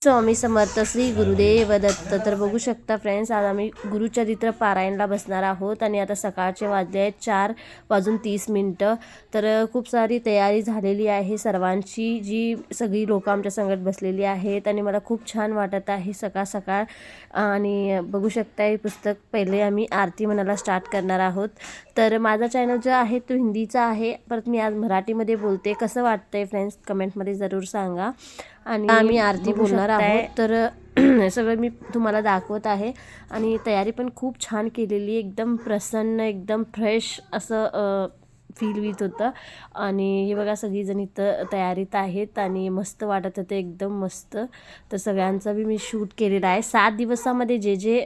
स्वामी समर्थ श्री गुरुदेव दत्त. तर बघू शकता फ्रेंड्स, आज आम्ही गुरुचरित्र पारायणला बसणार आहोत आणि आता सकाळचे वाजले आहेत 4:30. तर खूप सारी तयारी झालेली आहे सर्वांची, जी सगळी लोक आमच्या संगत बसलेली आहेत आणि मला खूप छान वाटत आहे सकाळ सकाळ. आणि बघू शकता हे पुस्तक पहिले आम्ही आरती म्हणायला स्टार्ट करणार आहोत. तर माझा चॅनल जो आहे तो हिंदीचा आहे, परत मी आज मराठीमध्ये बोलते. कसं वाटतंय फ्रेंड्स कमेंटमध्ये ज़रूर सांगा. आणि आम्ही आरती बोलणार आहोत. तर सगळं मी तुम्हाला दाखवत आहे आणि तयारी पण खूप छान केलेली, एकदम प्रसन्न, एकदम फ्रेश असं फील येत होतं. आणि हे बघा सगळीजण इथं तयारीत आहेत आणि मस्त वाटत होतं, एकदम मस्त. तर सगळ्यांचा बी मी शूट केलेला आहे. 7 दिवसामध्ये जे जे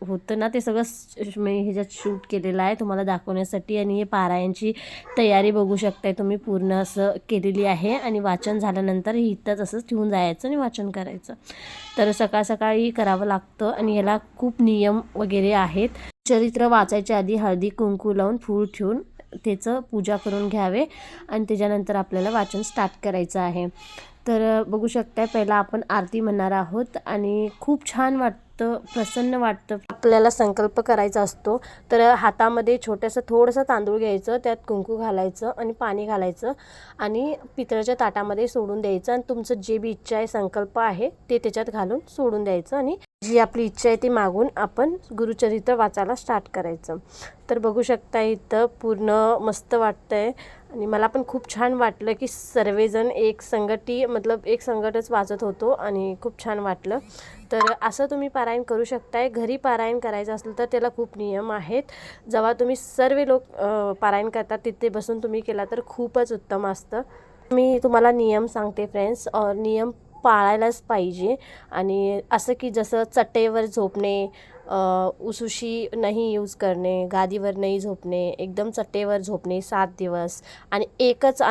होतं ना ते सगळं मी ह्याच्यात शूट केलेलं आहे तुम्हाला दाखवण्यासाठी. आणि हे पारायणची तयारी बघू शकताय तुम्ही, पूर्ण असं केलेली आहे. आणि वाचन झाल्यानंतर इथंच असंच ठेवून जायचं आणि वाचन करायचं. तर सकाळ सकाळी करावं लागतं आणि याला खूप नियम वगैरे आहेत. चरित्र वाचायच्या आधी हळदी कुंकू लावून फूल ठेवून त्याचं पूजा करून घ्यावे आणि त्याच्यानंतर आपल्याला वाचन स्टार्ट करायचं आहे. तर बघू शकताय पहिला आपण आरती म्हणणार आहोत आणि खूप छान वाटतं, प्रसन्न वाटतं. आपल्याला संकल्प करायचा असतो. तर हातामध्ये छोटंसं थोडंसं तांदूळ घ्यायचं, त्यात कुंकू घालायचं आणि पाणी घालायचं आणि पितळेच्या ताटामध्ये सोडून द्यायचं. आणि तुमचं जे बी इच्छा आहे, संकल्प आहे ते त्याच्यात घालून सोडून द्यायचं आणि जी आपली इच्छा आहे ती मागून आपण गुरुचरित्र वाचायला स्टार्ट करायचं. तर बघू शकता इथं पूर्ण मस्त वाटतंय आणि मला पण खूप छान वाटलं की सर्वजण एक संगतच वाचत होतो आणि खूप छान वाटलं. तर असं तुम्ही पारायण करू शकताय. घरी पारायण करायचं असलं तर त्याला खूप नियम आहेत. जेव्हा तुम्ही सर्व लोक पारायण करतात तिथे बसून तुम्ही केला तर खूपच उत्तम असतं. मी तुम्हाला नियम सांगते फ्रेंड्स, नियम पाळायलाच पाहिजे. आणि असं की जसं चटईवर झोपणे, उसूशी नाही यूज करणे, गादीवर नाही झोपणे, एकदम चटईवर झोपणे 7 दिवस. आणि एकच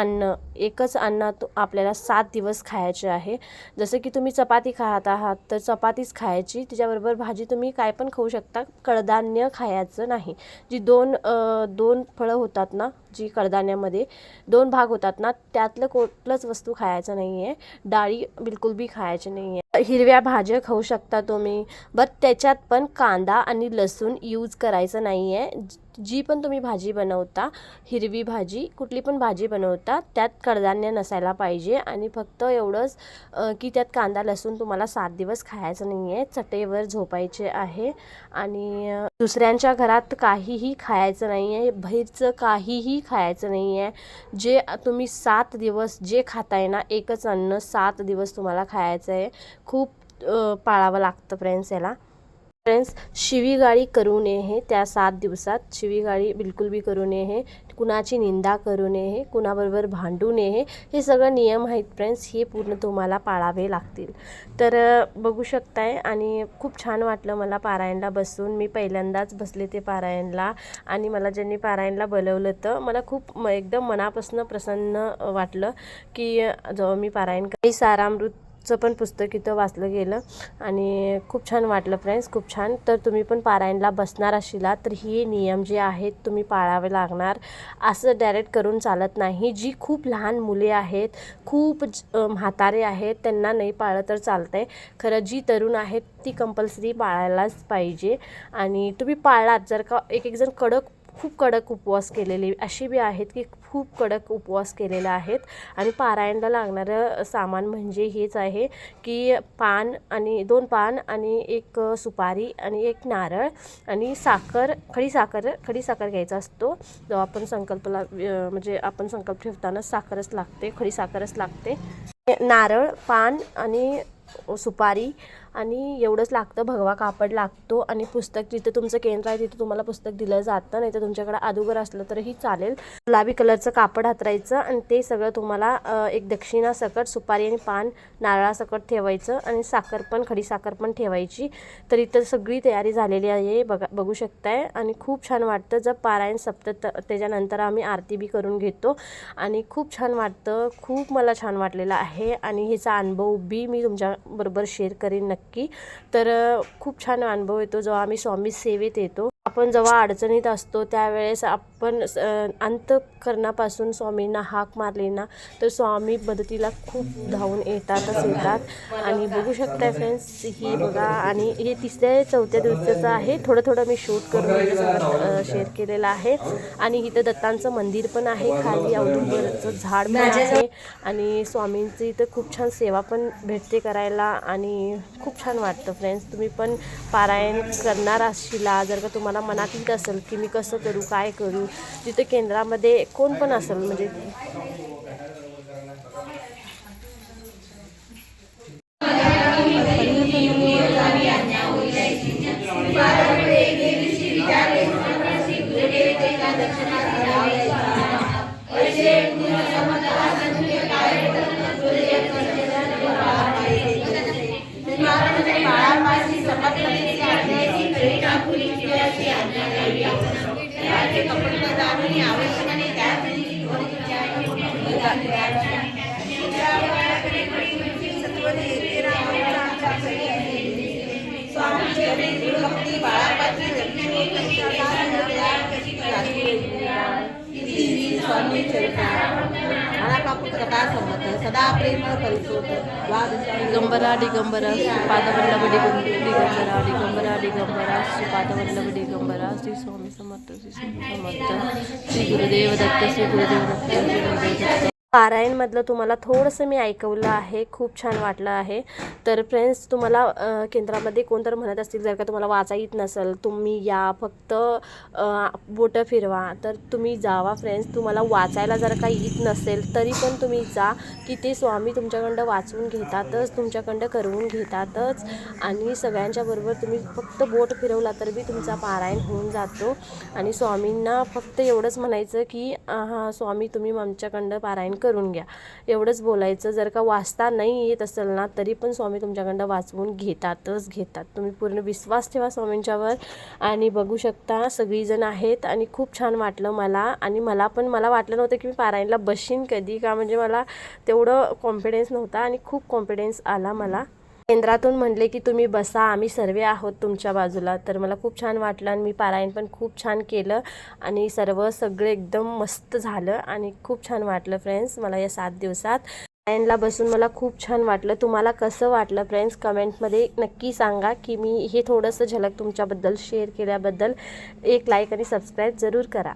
अन्न आपल्याला 7 दिवस खायचे आहे. जसं की तुम्ही चपाती खात आहात तर चपातीच खायची, त्याच्याबरोबर भाजी तुम्ही काय पण खाऊ शकता, कडधान्य खायचं नाही. जी दोन फळं होतात ना, जी कडधान्यामध्ये 2 भाग होतात ना, त्यातलं कुठलंच वस्तू खायचं नाही आहे. डाळी बिलकुल बी खायची नाही आहे. हिरव्या भाज्या खाऊ शकता तुम्ही, बट त्याच्यात पण कांदा आणि लसूण यूज करायचं नाही आहे. जी पण तुम्ही भाजी बनवता, हिरवी भाजी कुठली पण भाजी बनवता, त्यात कडधान्य नसायला पाहिजे. आणि फक्त एवढंच की त्यात कांदा लसूण तुम्हाला 7 दिवस खायचं नाही आहे. चटईवर झोपायचे आहे आणि दुसऱ्यांच्या घरात काहीही खायचं नाही आहे, बाहेरचं काहीही खायचं नाही आहे. जे तुम्ही 7 दिवस जे खाताय ना, एकच अन्न 7 दिवस तुम्हाला खायचं आहे. खूप पाळावं लागतं फ्रेंड्स याला. फ्रेंड्स, शिवीगाळी करू नये त्या 7 दिवसात. शिवीगाळी बिलकुल बी करू नये, कुणाची निंदा करू नये, कुणाबरोबर भांडू नये. हे सगळं नियम आहेत फ्रेंड्स, हे पूर्ण तुम्हाला पाळावे लागतील. तर बघू शकताय आणि खूप छान वाटलं मला पारायणला बसून. मी पहिल्यांदाच बसले ते पारायणला आणि मला ज्यांनी पारायणला बोलवलं तर मला खूप एकदम मनापासून प्रसन्न वाटलं की जेव्हा मी पारायण सारामृतचं पण पुस्तक इथं वाचलं गेलं आणि खूप छान वाटलं फ्रेंड्स, खूप छान. तर तुम्ही पण पारायणला बसणार अशिला तर हे नियम जे आहेत तुम्ही पाळावे लागणार. असं डायरेक्ट करून चालत नाही. जी खूप लहान मुले आहेत, खूप म्हातारे आहेत, त्यांना नाही पाळलं तर चालतंय. खरं जी तरुण आहेत ती कंपल्सरी पाळायलाच पाहिजे. आणि तुम्ही पाळलात जर का, एक जण खूप कडक उपवास केलेले अशी बी आहेत की खूप कडक उपवास केलेले आहेत. आणि पारायणला लागणारं सामान म्हणजे हेच आहे की 2 पान आणि 1 सुपारी आणि 1 नारळ आणि खडी साखर घ्यायचा असतो. जेव्हा आपण आपण संकल्प ठेवताना साखरच लागते, खडी साखरच लागते. नारळ, पान आणि सुपारी आणि एवढंच लागतं. भगवा कापड लागतो आणि पुस्तक जिथे तुमचं केंद्र आहे तिथे तुम्हाला पुस्तक दिलं जातं, नाही तर तुमच्याकडे अदुगर असलं तरीही चालेल. गुलाबी कलरचं कापड हातरायचं आणि ते सगळं तुम्हाला एक दक्षिणासकट सुपारी आणि पान नारळासकट ठेवायचं आणि खडी साखर पण ठेवायची. तर इथं सगळी तयारी झालेली आहे, बघू शकताय. आणि खूप छान वाटतं. जर पारायण सप्त त्याच्यानंतर आम्ही आरती बी करून घेतो आणि खूप छान वाटतं. खूप मला छान वाटलेलं आहे आणि ह्याचा अनुभव बी मी तुमच्याबरोबर शेअर करीन नक्की. तर खूप छान अनुभव येतो जेव्हा आम्ही स्वामी सेवेत येतो. आपण जेव्हा अडचणीत असतो त्यावेळेस आपण अंतःकरणापासून स्वामींना हाक मारली ना तर स्वामी मदतीला खूप धावून येतात आणि बघू शकता फ्रेंड्स ही बघा. आणि हे 3-4 दिवसाचं आहे. थोडं मी शूट करून तुमच्यासोबत शेअर केलेलं आहे. आणि इथं दत्तांचं मंदिर पण आहे, खाली औदुंबरचं झाड पण आहे आणि स्वामींची इथं खूप छान सेवा पण भेटते करायला आणि खूप छान वाटतं फ्रेंड्स. तुम्ही पण पारायण करणार असशिला, जर का तुम्हाला मनात येत असेल की मी कसं करू काय करू, तिथे केंद्रामध्ये कोण पण असेल म्हणजे सदा प्रेम करीतो दिगंबरा दिगंबरा पादवल्लभ दिगंबरा दिगंबरा दिगंबरा श्री पादवल्लभ दिगंबरा श्री स्वामी समर्थ श्री स्वामी समर्थ श्री गुरुदेव दत्त श्री गुरुदेव दत्त श्री गुरुदेव दत्त. पारायणमधलं तुम्हाला थोडंसं मी ऐकवलं आहे, खूप छान वाटलं आहे. तर फ्रेंड्स तुम्हाला केंद्रामध्ये कोणतरी म्हणत असतील जर का तुम्हाला वाचा येत नसेल तुम्ही या, फक्त बोटं फिरवा, तर तुम्ही जावा फ्रेंड्स. तुम्हाला वाचायला जर का येत नसेल तरी पण तुम्ही जा, की ते स्वामी तुमच्याकडं वाचून घेतातच, तुमच्याकडं करवून घेतातच. आणि सगळ्यांच्या बरोबर तुम्ही फक्त बोट फिरवला तर बी तुमचा पारायण होऊन जातो. आणि स्वामींना फक्त एवढंच म्हणायचं की हां स्वामी तुम्ही आमच्याकडं पारायण करून घ्या, एवढंच बोलायचं. जर का वाचता नाही येत असेल ना तरी पण स्वामी तुमच्याकडं वाचवून घेतात. तुम्ही पूर्ण विश्वास ठेवा स्वामींच्यावर. आणि बघू शकता सगळीजण आहेत आणि खूप छान वाटलं मला. आणि मला वाटलं नव्हतं की मी पारायणला बसशीन कधी, का म्हणजे मला तेवढं कॉन्फिडन्स नव्हता आणि खूप कॉन्फिडन्स आला मला. केंद्रातून म्हणले की तुम्ही बसा, आम्ही सर्व आहोत तुमच्या बाजूला. तर मला खूप छान वाटलं आणि मी पारायण पण खूप छान केलं आणि सगळं एकदम मस्त झालं आणि खूप छान वाटलं फ्रेंड्स मला या 7 दिवसात. पारायणला बसून मला खूप छान वाटलं. तुम्हाला कसं वाटलं फ्रेंड्स कमेंटमध्ये नक्की सांगा. की मी हे थोडंसं झलक तुमच्याबद्दल शेअर केल्याबद्दल एक लाईक आणि सबस्क्राईब जरूर करा.